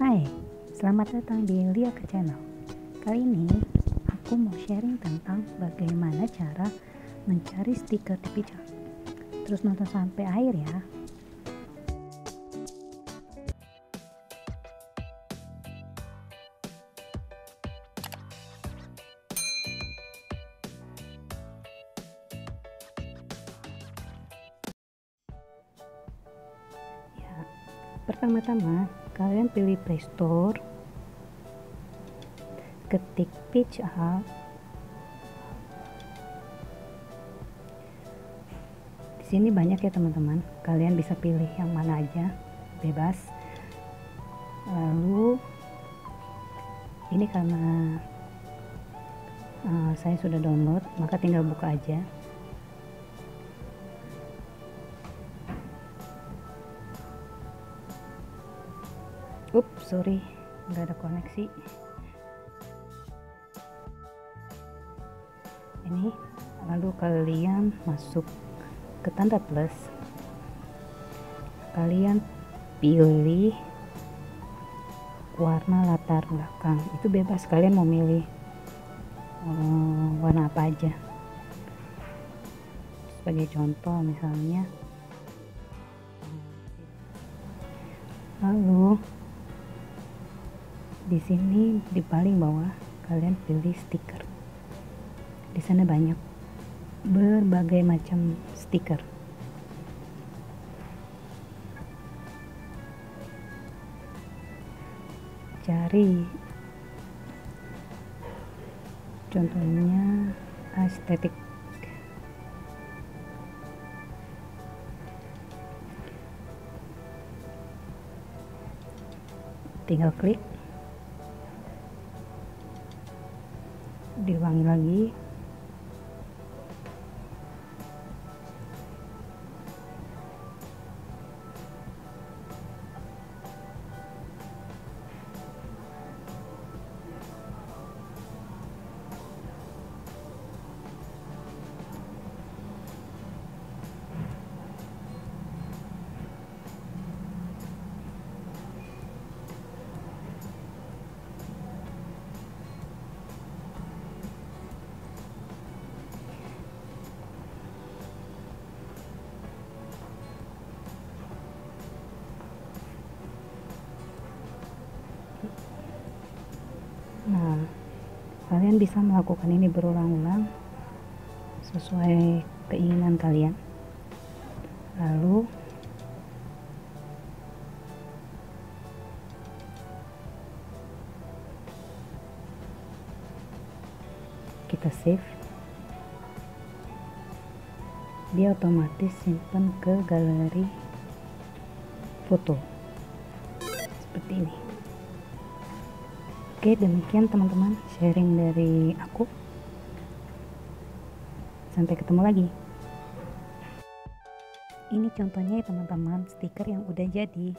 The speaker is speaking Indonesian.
Hai, selamat datang di Liaka Channel. Kali ini aku mau sharing tentang bagaimana cara mencari stiker di picture. Terus nonton sampai akhir ya. Pertama-tama kalian pilih Play Store, ketik Pitch Up. Di sini banyak ya teman-teman, kalian bisa pilih yang mana aja, bebas. Lalu ini karena saya sudah download, maka tinggal buka aja. Sorry, nggak ada koneksi. Ini lalu kalian masuk ke tanda plus, kalian pilih warna latar belakang. Itu bebas, kalian mau milih warna apa aja. Sebagai contoh misalnya, lalu di sini di paling bawah kalian pilih stiker. Di sana banyak berbagai macam stiker. Cari contohnya estetik. Tinggal klik, diulangi lagi. Nah, kalian bisa melakukan ini berulang-ulang sesuai keinginan kalian. Lalu kita save, dia otomatis simpan ke galeri foto seperti ini. Oke, demikian teman-teman sharing dari aku. Sampai ketemu lagi. Ini contohnya ya teman-teman, stiker yang udah jadi.